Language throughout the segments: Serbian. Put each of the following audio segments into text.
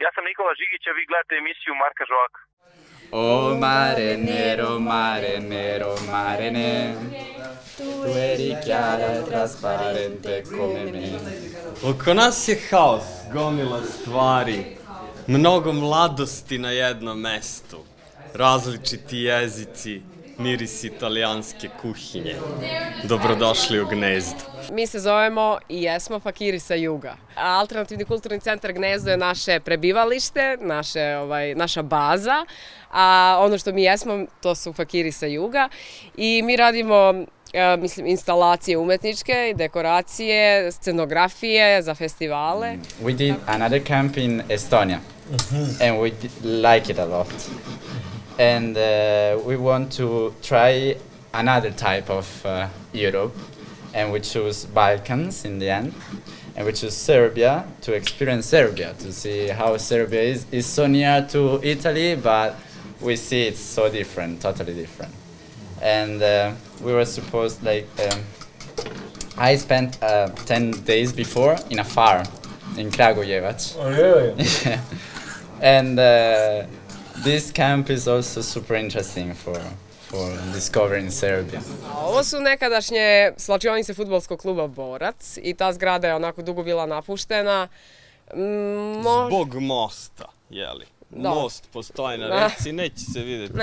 Ja sam Nikola Žigić, a vi gledate emisiju Marka Žovaka. Oh mare nero, mare nero, mare ne, tu eri chiara e trasparente come me. Oko nas je haos, gomila stvari, mnogo mladosti na jednom mestu, različiti jezici, miris italijanske kuhinje. Dobrodošli u Gnezdo. Mi se zovemo i jesmo Fakiri sa juga. Alternativni kulturni centar Gnezdo je naše prebivalište, naša baza, a ono što mi jesmo to su Fakiri sa juga i mi radimo instalacije umetničke, dekoracije, scenografije za festivale. We did another camp in Estonia and we like it a lot. And we want to try another type of Europe, and we choose Balkans in the end, and we choose Serbia to experience Serbia, to see how Serbia is so near to Italy, but we see it's so different, totally different. And we were supposed, I spent 10 days before in a farm in Kragujevac. Oh, really? Yeah. And this camp is also super interesting for discovering Serbia. Ovo su nekadašnje slačionice fudbalskog kluba Borac i ta zgrada je onako dugo bila napuštena. Zbog mosta, jeli? Most postoji na reci, neće se vidjeti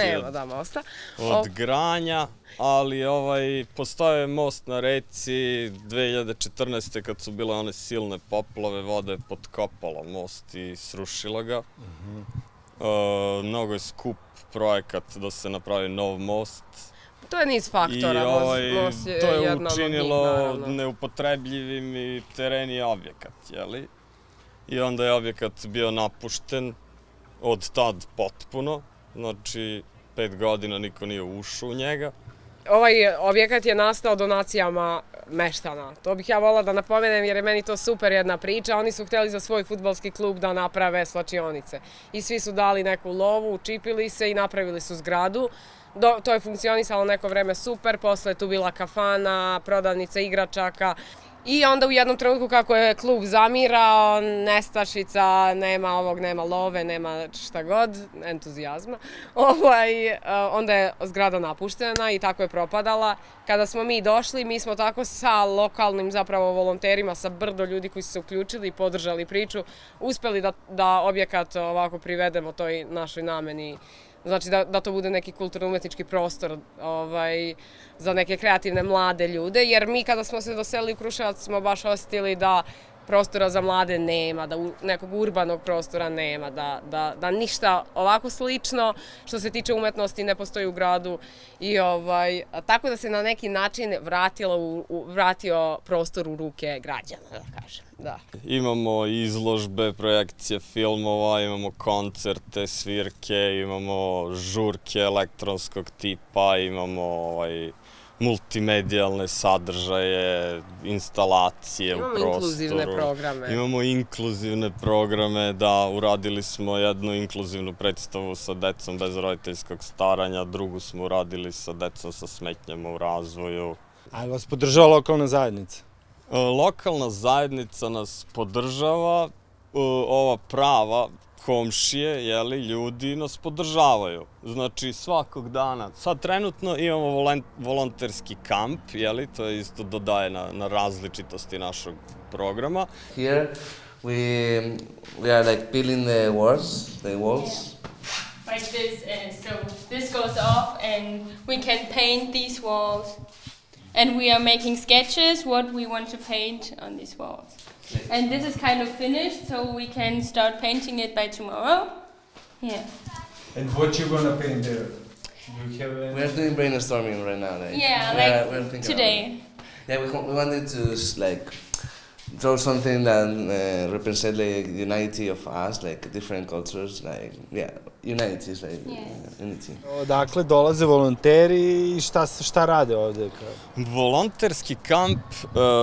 mosta. Od granja, ali postoje most na reci 2014. kad su bile one silne poplave, voda je potkopala most i srušila ga. Mnogo je skup projekat da se napravi nov most. To je niz faktora. I to je učinilo neupotrebljivim i tereni objekat, jeli? I onda je objekat bio napušten od tad potpuno, znači 5 godina niko nije ušao u njega. Ovaj objekat je nastao donacijama meštana. To bih ja volila da napomenem jer je meni to super jedna priča. Oni su htjeli za svoj fudbalski klub da naprave slačionice. I svi su dali neku lovu, učipili se i napravili su zgradu. To je funkcionisalo neko vreme super, posle je tu bila kafana, prodavnica igračaka. I onda u jednom trenutku kako je klub zamirao, nestašica, nema ovog, nema love, nema šta god, entuzijazma, onda je zgrada napuštena i tako je propadala. Kada smo mi došli, mi smo tako sa lokalnim zapravo volonterima, sa brdo ljudi koji su se uključili i podržali priču, uspeli da objekat ovako privedemo toj našoj nameni. Znači da to bude neki kulturno-umetnički prostor za neke kreativne mlade ljude, jer mi kada smo se doselili u Kruševac smo baš osjetili da prostora za mlade nema, da nekog urbanog prostora nema, da ništa ovako slično što se tiče umetnosti ne postoji u gradu. Tako da se na neki način vratio prostor u ruke građana, da kažem. Imamo izložbe, projekcije filmova, imamo koncerte, svirke, imamo žurke elektronskog tipa, imamo multimedijalne sadržaje, instalacije u prostoru. Imamo inkluzivne programe. Imamo inkluzivne programe, da, uradili smo jednu inkluzivnu predstavu sa decom bez roditeljskog staranja, drugu smo uradili sa decom sa smetnjama u razvoju. A vas podržava lokalna zajednica? Lokalna zajednica nas podržava, ova prava komšije, ljudi nas podržavaju. Znači svakog dana, sad trenutno imamo volonterski kamp, to je isto dodaje na različitosti našeg programa. Here we are like peeling the walls. Like this, so this goes off and we can paint these walls. And we are making sketches what we want to paint on these walls. And this is kind of finished, so we can start painting it by tomorrow. Yeah. And what you gonna paint there? We are doing brainstorming right now. Like today. Yeah, we wanted to draw something that represents the unity of us, like different cultures, unity is unity. Odakle dolaze volonteri i šta rade ovde? Volonterski kamp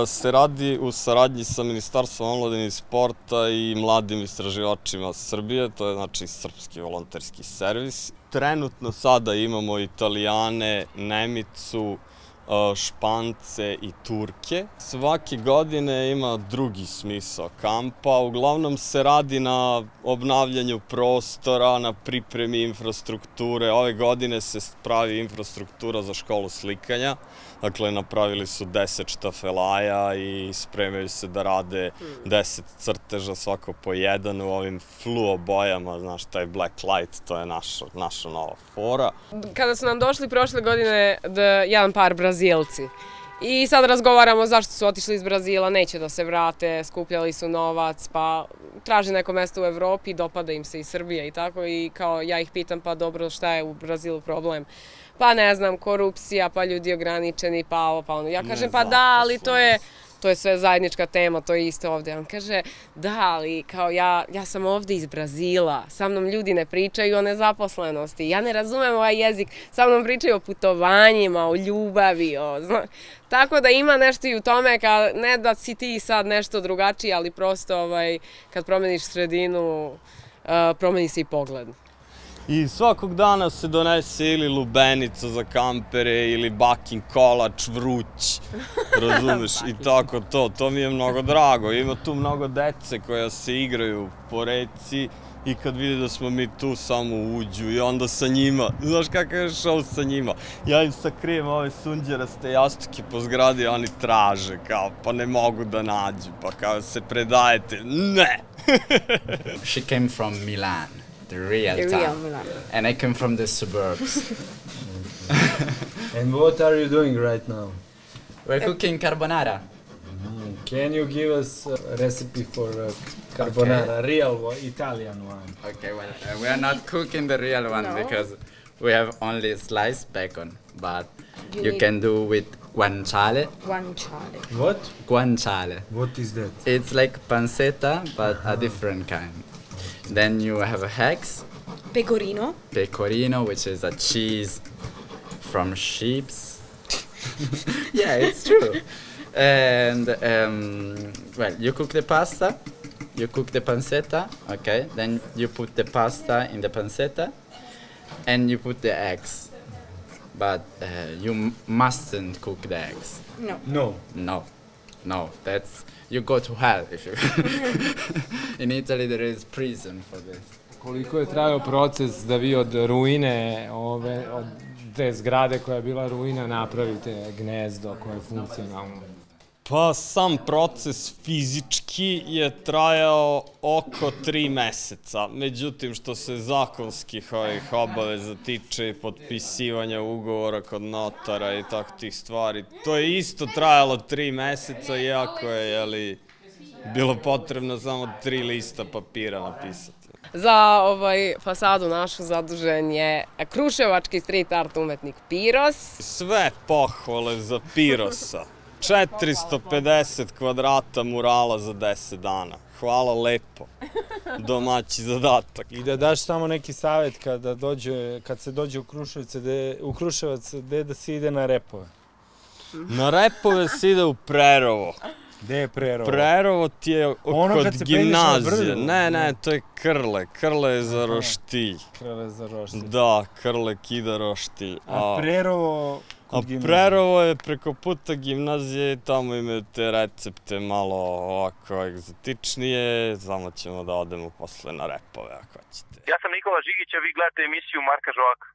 se radi u saradnji sa Ministarstvom omladine i sporta i mladim istraživačima Srbije, to je znači srpski volonterski servis. Trenutno sada imamo Italijane, Nemicu, Špance i Turke. Svake godine ima drugi smisao kampa. Uglavnom se radi na obnavljanju prostora, na pripremi infrastrukture. Ove godine se pravi infrastruktura za školu slikanja. Dakle, napravili su 10 štafelaja i spremaju se da rade 10 crteža, svako po jedan u ovim fluo bojama, znaš, taj black light, to je naša nova fora. Kada su nam došli prošle godine jedan par Brazilci i sad razgovaramo zašto su otišli iz Brazila, neće da se vrate, skupljali su novac, pa traže neko mesto u Evropi, dopada im se i Srbija i tako, i kao ja ih pitam, pa dobro, šta je u Brazilu problem? Pa ne znam, korupcija, pa ljudi ograničeni, pa ovo, pa ono. Ja kažem, pa da, ali to je sve zajednička tema, to je isto ovde. On kaže, da, ali kao ja sam ovde iz Brazila, sa mnom ljudi ne pričaju o nezaposlenosti, ja ne razumem ovaj jezik, sa mnom pričaju o putovanjima, o ljubavi, tako da ima nešto i u tome, ne da si ti sad nešto drugačiji, ali prosto kad promeniš sredinu, promeni se i pogled. I svakog dana se donese ili lubenica za kampere ili bakin kolač vruć, razumeš, i tako to. To mi je mnogo drago. Ima tu mnogo dece koja se igraju po reci i kad vide da smo mi tu samo uđu i onda sa njima, znaš kakav je šou sa njima. Ja im sakrijem ove sunđeraste jastuke po zgradi, oni traže kao, pa ne mogu da nađu, pa kao se predajete, ne! She came from Milan. The real town. And I come from the suburbs. And what are you doing right now? We're cooking carbonara. Can you give us a recipe for carbonara, real Italian one? Okay, well, we are not cooking the real one because we have only sliced bacon, but you can do with guanciale. Guanciale. What? Guanciale. What is that? It's like pancetta, but a different kind. Then you have eggs. Pecorino. Pecorino, which is a cheese from sheep. Yeah, it's true. And, well, you cook the pasta, you cook the pancetta, okay? Then you put the pasta in the pancetta, and you put the eggs. But you mustn't cook the eggs. No. No. No. No, you go to hell if you... In Italy there is prison for this. Koliko je trajao proces da vi od ruine, od te zgrade koja je bila ruina, napravite gnezdo koje je funkcionalno? Pa sam proces fizički je trajao oko 3 meseca. Međutim, što se zakonskih obaveza tiče i potpisivanja ugovora kod notara i tako tih stvari, to je isto trajalo 3 meseca, iako je bilo potrebno samo 3 lista papira napisati. Za fasadu našu zadužen je kruševački street art umetnik Piros. Sve pohvale za Pirosa. 450 kvadrata murala za 10 dana. Hvala lepo. Domaći zadatak. I da daš samo neki savjet kad se dođe u Kruševac, gde da se ide na repove? Na repove se ide u Prerovo. Gde je Prerovo? Prerovo ti je kod gimnazije. Ne, to je Krle. Krle je za roštilj. Krle za roštilj. Da, Krle kida roštilj. A Prerovo... A Prerovo je preko puta gimnazije i tamo imaju te recepte malo ovako egzotičnije, samo ćemo da odemo posle na repove ako ćete. Ja sam Nikola Žigić, a vi gledate emisiju Marka Žovaka.